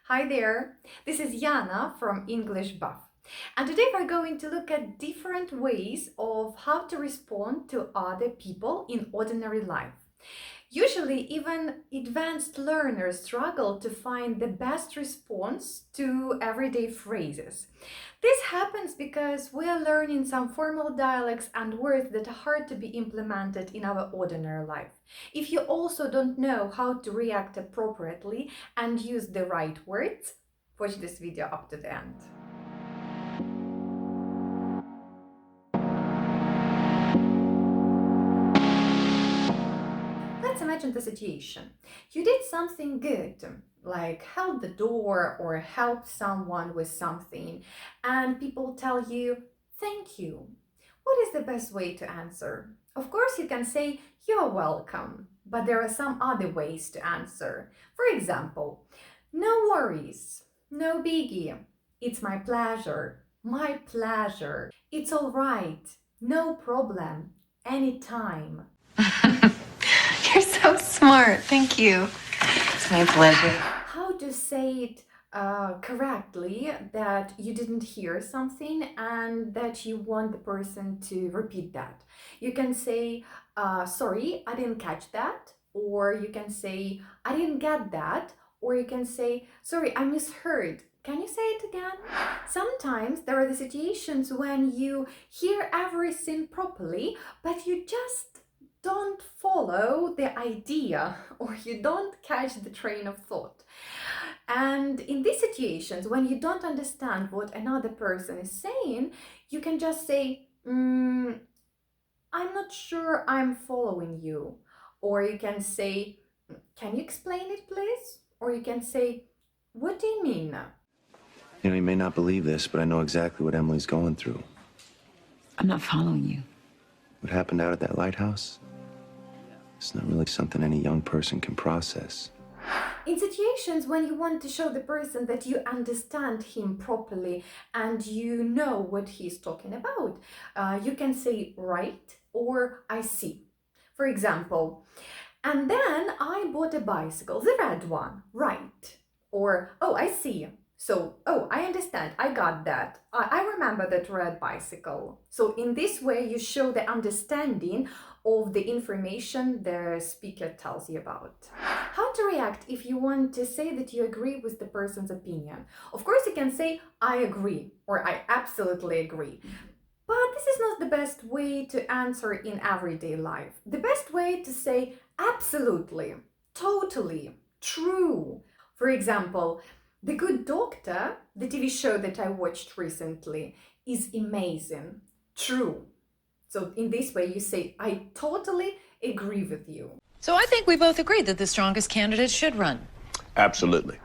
Hi there, this is Jana from English Buff. And today we're going to look at different ways of how to respond to other people in ordinary life. Usually, even advanced learners struggle to find the best response to everyday phrases. This happens because we are learning some formal dialects and words that are hard to be implemented in our ordinary life. If you also don't know how to react appropriately and use the right words, watch this video up to the end. Let's imagine the situation. You did something good, like held the door or helped someone with something, and people tell you, thank you. What is the best way to answer? Of course, you can say, you're welcome, but there are some other ways to answer. For example, no worries, no biggie, it's my pleasure, it's all right, no problem, anytime. You're so smart. Thank you. It's my pleasure. How to say it correctly that you didn't hear something and that you want the person to repeat that. You can say, sorry, I didn't catch that. Or you can say, I didn't get that. Or you can say, sorry, I misheard. Can you say it again? Sometimes there are the situations when you hear everything properly, but you just don't follow the idea or you don't catch the train of thought. And in these situations, when you don't understand what another person is saying, you can just say, I'm not sure I'm following you. Or you can say, can you explain it, please? Or you can say, what do you mean? You know, you may not believe this, but I know exactly what Emily's going through. I'm not following you. What happened out at that lighthouse? It's not really something any young person can process. In situations when you want to show the person that you understand him properly and you know what he's talking about, you can say right or I see. For example, and then I bought a bicycle, the red one, right. Or, oh, I see. So, oh, I understand, I got that. I remember that red bicycle. So in this way, you show the understanding of the information the speaker tells you about. How to react if you want to say that you agree with the person's opinion? Of course, you can say, I agree, or I absolutely agree. But this is not the best way to answer in everyday life. The best way to say absolutely, totally, true. For example, The Good Doctor, the TV show that I watched recently, is amazing. True. So in this way you say, I totally agree with you. So I think we both agree that the strongest candidate should run. Absolutely.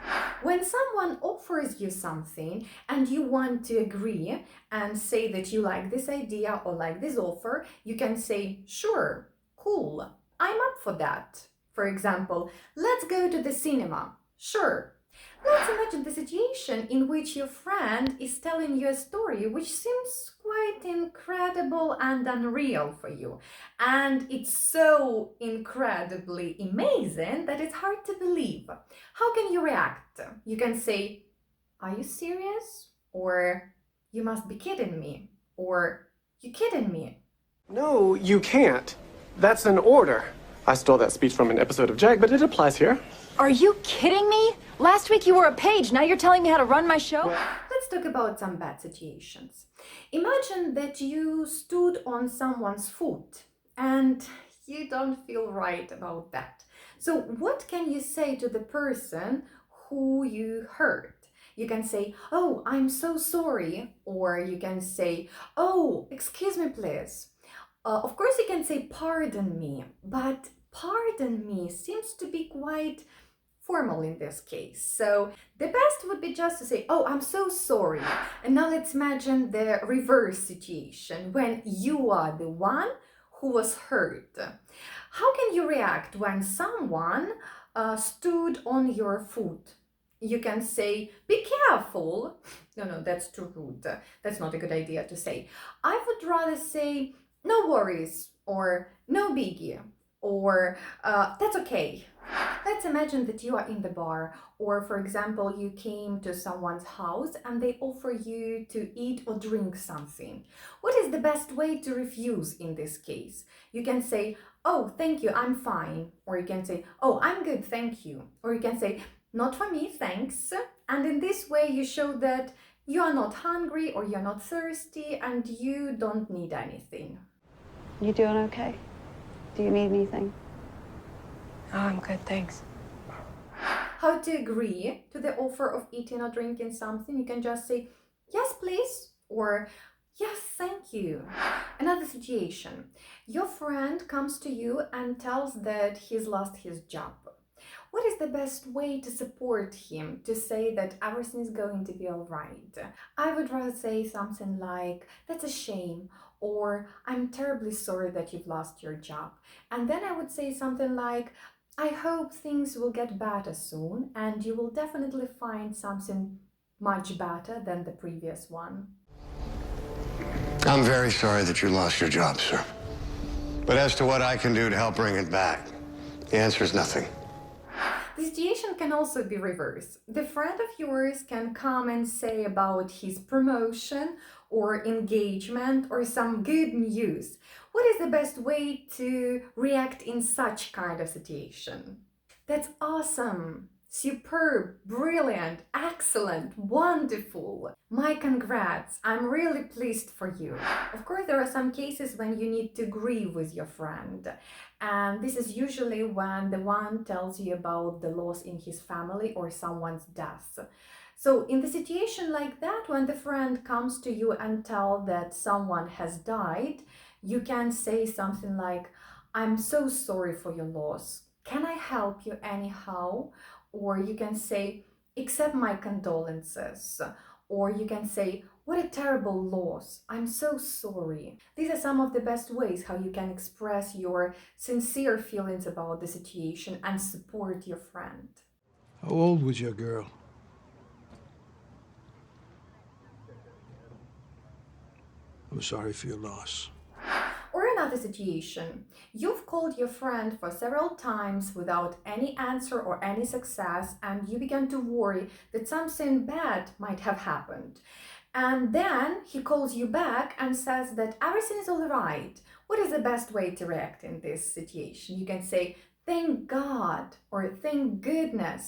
When someone offers you something and you want to agree and say that you like this idea or like this offer, you can say, sure, cool, I'm up for that. For example, let's go to the cinema. Sure. Let's imagine the situation in which your friend is telling you a story which seems quite incredible and unreal for you. And it's so incredibly amazing that it's hard to believe. How can you react? You can say, are you serious? Or you must be kidding me. Or you kidding me. No, you can't. That's an order. I stole that speech from an episode of Jag, but it applies here. Are you kidding me? Last week you were a page, now you're telling me how to run my show? Let's talk about some bad situations. Imagine that you stood on someone's foot and you don't feel right about that. So what can you say to the person who you hurt? You can say, oh, I'm so sorry. Or you can say, oh, excuse me, please. Of course, you can say, pardon me. But pardon me seems to be quite formal in this case. So the best would be just to say, oh, I'm so sorry. And now let's imagine the reverse situation when you are the one who was hurt. How can you react when someone stood on your foot? You can say, be careful. No, that's too rude. That's not a good idea to say. I would rather say, no worries, or no biggie, or that's okay. Let's imagine that you are in the bar, or for example, you came to someone's house and they offer you to eat or drink something. What is the best way to refuse in this case? You can say, "Oh, thank you, I'm fine." Or you can say, "Oh, I'm good, thank you." Or you can say, "Not for me, thanks." And in this way, you show that you are not hungry or you're not thirsty and you don't need anything. You doing okay? Do you need anything? Oh, I'm good, thanks. How to agree to the offer of eating or drinking something? You can just say, "Yes, please," or "Yes, thank you." Another situation. Your friend comes to you and tells that he's lost his job. What is the best way to support him, to say that everything is going to be all right? I would rather say something like, "That's a shame," or "I'm terribly sorry that you've lost your job." And then I would say something like, "I hope things will get better soon and you will definitely find something much better than the previous one." I'm very sorry that you lost your job, sir. But as to what I can do to help bring it back, the answer is nothing. The situation can also be reversed. The friend of yours can come and say about his promotion or engagement or some good news. What is the best way to react in such kind of situation? "That's awesome, superb, brilliant, excellent, wonderful. My congrats, I'm really pleased for you." Of course, there are some cases when you need to agree with your friend. And this is usually when the one tells you about the loss in his family or someone's death. So in the situation like that, when the friend comes to you and tell that someone has died, you can say something like, "I'm so sorry for your loss. Can I help you anyhow?" Or you can say, "Accept my condolences." Or you can say, "What a terrible loss. I'm so sorry." These are some of the best ways how you can express your sincere feelings about the situation and support your friend. How old was your girl? I'm sorry for your loss. Or another situation. You've called your friend for several times without any answer or any success, and you began to worry that something bad might have happened. And then he calls you back and says that everything is all right. What is the best way to react in this situation? You can say, "Thank God," or "Thank goodness."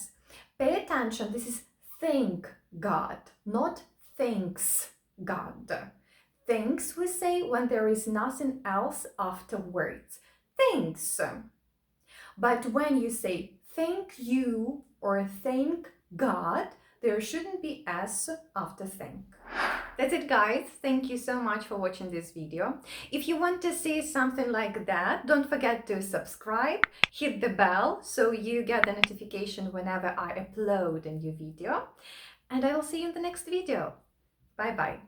Pay attention, this is "thank God," not "thanks God." Thanks we say when there is nothing else afterwards. Thanks. But when you say "thank you" or "thank God," there shouldn't be S after thank. That's it, guys. Thank you so much for watching this video. If you want to see something like that, don't forget to subscribe, hit the bell so you get the notification whenever I upload a new video. And I will see you in the next video. Bye bye.